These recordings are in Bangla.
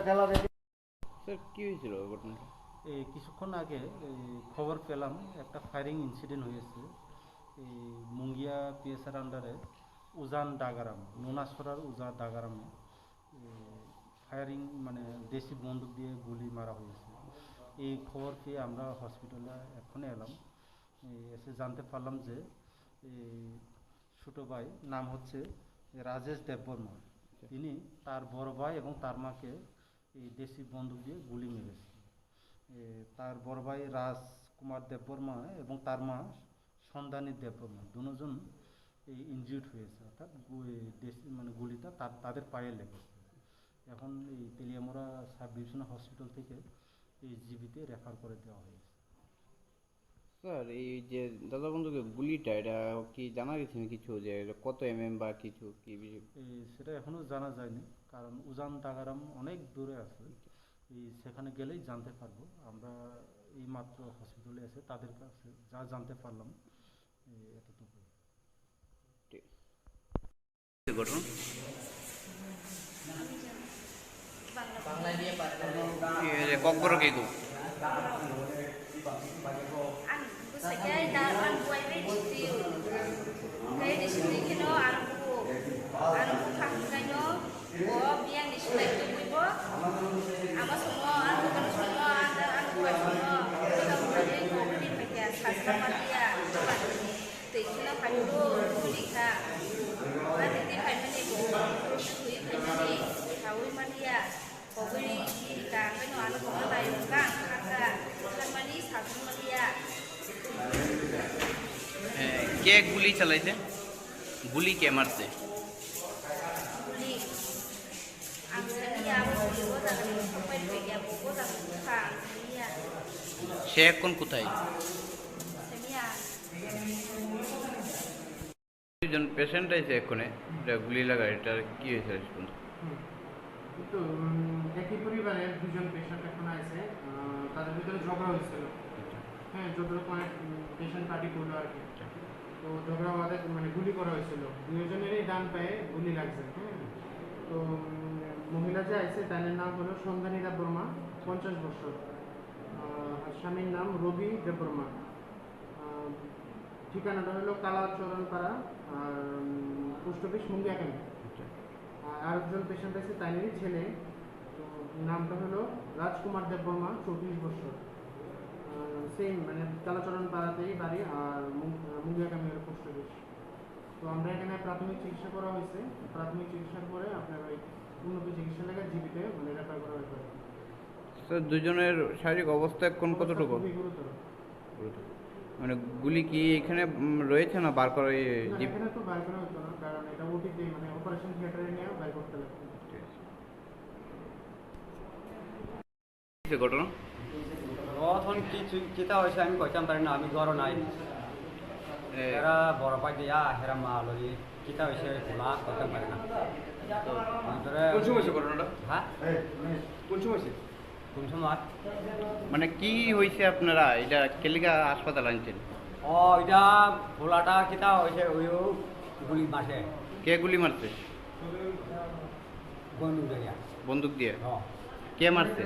স্যার কি হয়েছিল ঘটনাটা? এই কিছুক্ষণ আগে খবর পেলাম একটা ফায়ারিং ইনসিডেন্ট হয়েছে এই মুঙ্গিয়া পিএসআর আন্ডারে উজান ডাগারাম নোনাসরার উজান ডাগারামে ফায়ারিং মানে দেশি বন্দুক দিয়ে গুলি মারা হয়েছে। এই খবর পেয়ে আমরা হসপিটালে এখনই এলাম। এসে জানতে পারলাম যে এই ছোটো ভাই নাম হচ্ছে রাজেশ দেববর্মা, তিনি তার বড় ভাই এবং তার মাকে এই দেশি বন্দুক দিয়ে গুলি মেরেছে। তার বড় ভাই রাজকুমার দেববর্মা এবং তার মা সন্ধানী দেববর্মা দুজন এই ইনজিউর্ড হয়েছে, অর্থাৎ দেশি মানে গুলিটা তাদের পায়ে লেগেছে। এখন এই তেলিয়ামুড়া সাব ডিভিশনাল হসপিটাল থেকে এই জিবিতে রেফার করে দেওয়া হয়েছে। স্যার এই যে দাদা বন্ধুকে গুলিটা এটা কি জানা গেছে কিছু যে এটা কত বা কিছু কি সেটা এখনও জানা যায়নি, কারণ উজান ডাগারাম অনেক দূরে আছে। সেখানে গেলেই জানতে পারবো। আমরা এই মাত্র হসপিটালে এসে তাদের কাছে যা জানতে পারলাম এতটুকু। ঘটনা ককবর কে গো Saya dah buat register. Saya register kena aku kena biang di sini tu ibu. Ama semua aku kan semua ada aku buat semua. Kita boleh ngobrol pakai sama dia. Tikna pakai dika. Nanti dia pakai ni bu. Kui pakai ni. Tahu mana dia. Kopi dika. Kena anak kau nak tahu kan? Kakak. Sama ni satu mana dia. কে গুলি চালাইছে? গুলি কে মারছে? সে এখন কোথায়? দুজন পেশেন্ট আছে এখানে গুলি লাগা, এটা কি হয়েছে? তো একই পরিবারের দুজন পেশেন্ট এখন আছে, তাদের ভিতরে ঝগড়া হয়েছিল। হ্যাঁ, যতটুকু মানে পেশেন্ট পার্টি করলো আর কি। তো ঝগড়া আমাদের মানে গুলি করা হয়েছিল, দুজনেরই ডান পায়ে গুলি লাগছে। হ্যাঁ, তো মহিলা যে আছে তার নাম হলো সন্ধানী দেববর্মা, 50 বছর। আর স্বামীর নাম রবি দেববর্মা। ঠিকানাটা হলো কালাচরণপাড়া, আর পোস্ট অফিস মুঙ্গিয়া ক্যাম্প। আর একজন পেশেন্ট আছে তাইনেরই ছেলে, তো নামটা হলো রাজকুমার দেববর্মা, 34 বছর। সেম মানে কালাচরণ পাড়াতেই বাড়ি, আর মুঙ্গিয়া ক্যাম্পের পোস্ট অফিস। তো আমরা এখানে প্রাথমিক চিকিৎসা করা হয়েছে। প্রাথমিক চিকিৎসার পরে আপনার ওই উন্নত চিকিৎসা লেগে জিবিতে মানে রেফার করা হয়েছে। স্যার দুজনের শারীরিক অবস্থা এখন কতটুকু? খুবই গুরুতর। মানে গুলি কি এখানে রয়েছে না বার করে? এখানে তো বার করা হতো না, কারণ এটা ওটিতে মানে অপারেশন থিয়েটারে নিয়ে বার করতে লাগবে। ঘটনা তখন কিছু কিতা হয়েছে আমি কইতাম পারি না, আমি ঘর নাই। এরা বড় পাই দিয়া হেরা মা লই কিতা হয়েছে খোলা কইতাম পারি না। কোন সময় ঘটনাটা? হ্যাঁ, কোন সময়? কোন সময় মানে কি হয়েছে আপনারা এটা কেলিকা হাসপাতাল আনছেন? ও এটা খোলাটা কিতা হয়েছে ওই গুলি মারছে। কে গুলি মারছে? বন্দুক দিয়া। বন্দুক দিয়ে? হ্যাঁ। কে মারছে?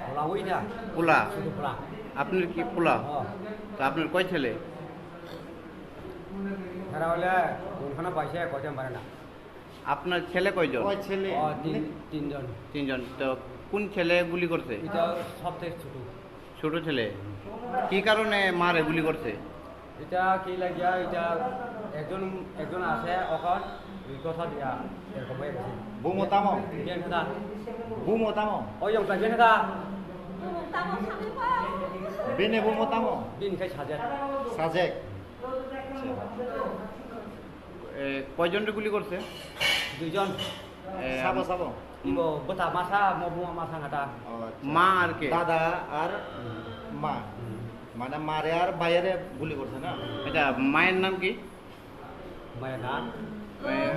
খোলা ওইটা পোলা? শুধু খোলা। আপনার কি পোলা? হ্যাঁ। তো আপনার কয় ছেলে? হেরা হলে কোনখানে পাইছে কইতাম পারে না। আপনার ছেলে কয়জন? ছেলে তিনজন। তিনজন। তো কোন ছেলে গুলি করছে? এটা সব থেকে ছোট। ছোট ছেলে। কি কারণে মারে গুলি করছে? এটা কি লাগিয়া এটা একজন আছে ওখান দুই কথা দিয়া এরকম হয়ে গেছে। Bumo tamo. বিয়ান কথা Bumo tamo. ওই ওটা বিয়ান কথা Bene bumo tamo. বিন খাই সাজে Sajek. কয়জনকে গুলি করছে? দুইজন। Sabo sabo. ইবো বতা মাথা মবুয়া মাথা কাটা। মা আর কে? দাদা আর মা, মানে মারে আর বাইরে গুলি করছে না। এটা মায়ের নাম কি? মায়ের নাম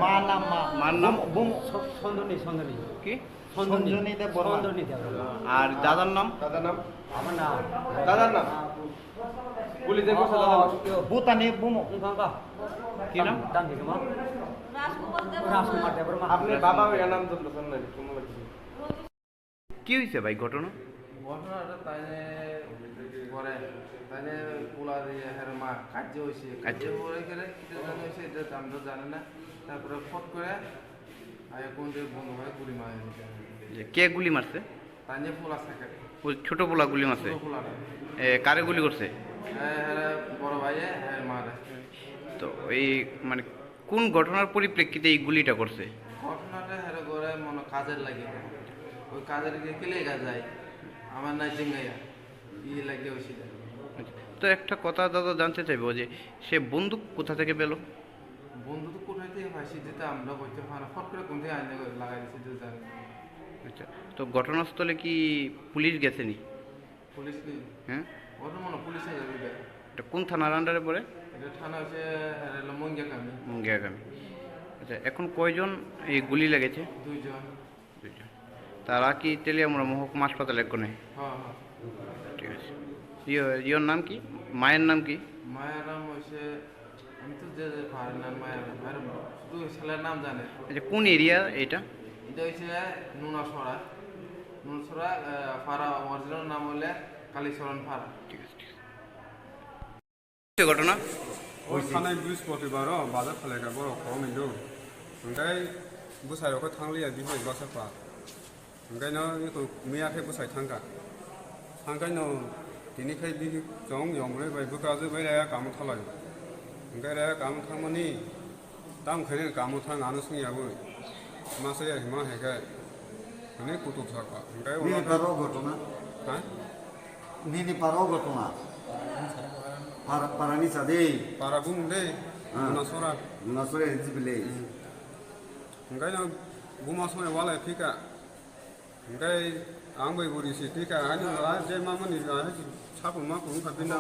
মার নাম মার নাম? বুমো সন্দনী কি? সঞ্জনী দেববর্মা। সন্দনী দেববর্মা। আর দাদার নাম? আমার নাম দাদার নাম? পুলিশের কোসা দাদা বুতানি বুমো। কি নাম? দাম দিকে মা রাজকুমার দেববর্মা। আপনার বাবা এর নাম তো কি হয়েছে ভাই ঘটনা? ঘটনাটা তাইনে করে তাইনে পোলা দিয়ে হ্যাঁ মা কার্য হয়েছে কার্য করে গেলে কিছু জানা হয়েছে এটা আমরা জানি না। তারপরে ফট করে আগে কোন দিয়ে বন্ধ হয় গুলি মারে যে কে গুলি মারছে? তাইনে পোলা থাকে ওই ছোট পোলা গুলি মারছে? পোলাটা কারে গুলি করছে? হ্যাঁ হ্যাঁ বড় ভাইয়ে হ্যাঁ মারে। তো এই মানে কোন ঘটনার পরিপ্রেক্ষিতে এই গুলিটা করছে? ঘটনাটা হ্যাঁ করে মনে কাজের লাগে ওই কাজের গিয়ে কেলে যায় আমার নাই চেঙ্গাইয়া লাগে ওই সেটা। আচ্ছা, তো একটা কথা দাদা জানতে চাইবো যে সে বন্দুক কোথা থেকে পেলো? বন্ধু তো কোথায় থেকে ফাঁসি দিতে আমরা বলতে পারি ফট করে কোন থেকে আইনে লাগাই দিচ্ছি তো জানি। আচ্ছা, তো ঘটনাস্থলে কি পুলিশ গেছেনি? পুলিশ কি হ্যাঁ, ওটা মনে পুলিশে যাবে এটা। এটা কোন থানার আন্ডারে পড়ে? এটা থানা হচ্ছে মঙ্গিয়া কামি মুঙ্গিয়াগামী। আচ্ছা, এখন কয়জন এই গুলি লেগেছে? 2 জন। দুইজন। তারা কি তেলিয়ামুড়া মহকুমা হাসপাতালে কোনে? হ্যাঁ হ্যাঁ ঠিক আছে। ইয়োর নাম কি? মায়ের নাম কি? মায়ের নাম হচ্ছে আমি তো যে পারি না মায়ের আর শুধু ছেলের নাম জানে। আচ্ছা, কোন এরিয়া এটা? এটা হচ্ছে নুনাসরা নুনসরা ফারা অরিজিনাল নাম হলে কালীচরণ ফারা। ঠিক আছে, ঠিক আছে। ঘটনা थानाय बृहस्पतिबाराव बाजार खालायग्रा बर'खौ मोनदों ओमफ्राय बुसायावखौ थांलिया बिफाय बासाफा ओंखायनो बेखौ मैयाखै बुसाय थांखायनो दिनैखाय बि जं यंब्रै बाय बुकाजो बै राया गामो थालाय ओमफ्राय राया गामो थांमानि दामखायनो गामो थां आनो सोंयाबो मासे हिमा हेगाय माने कुतुब साका ओमफ्राय নিনিপারও ঘটনা হ্যাঁ নিনিপারও ঘটনা পারানি সাদে पारा बुं दे नासरा নাসরে জিবিলে ओंखायनो बुमा समाय वालाय फिका ओमफ्राय आं बै बुरिसि फिका आनि ला जे मामोनि साखौ माखौ ओंखारबिना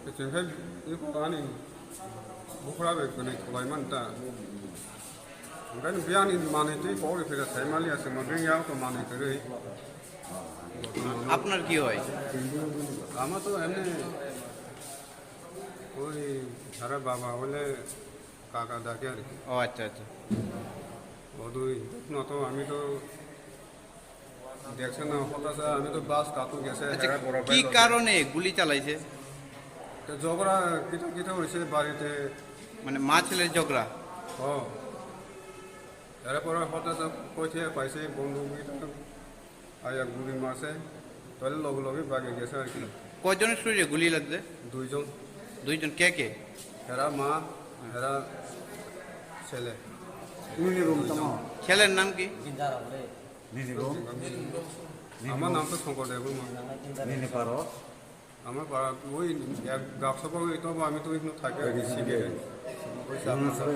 ओमफ्राय बेखौ आनि बुखरा बे गनै थलायमान दा ओंखायनो बे आंनि मानिते पावरि फैगा थाय मालियासो मा बेयाव तो मानिते আপনার কি হয়? আমার তো এমনি ওই সারা বাবা বলে কাকা ডাকে আর কি ও আচ্ছা আচ্ছা। ওই না তো আমি তো দেখছে না হঠাৎ আমি তো বাস কাতু গেছে আচ্ছা, কি কারণে গুলি চালাইছে? ঝগড়া কিটা কিটা হয়েছে বাড়িতে মানে মা ছেলের ঝগড়া? ও এরপরে হঠাৎ কইতে পাইছে বন্ধু আয়া গুলি মারছে তাহলে লগে লগে বাগে গেছে আর কি। কয়জনের শরীরে গুলি লাগছে? 2 জন। 2 জন কে কে? এরা মা এরা ছেলে। নিনিরুম তামা ছেলের নাম কি? নিনিরুম আমার নাম তো শঙ্কর দেব। নিনিপারও আমার পাড়া ওই এক গাছসভা তো আমি তো এখানে থাকি আর কি শিখে নাসরে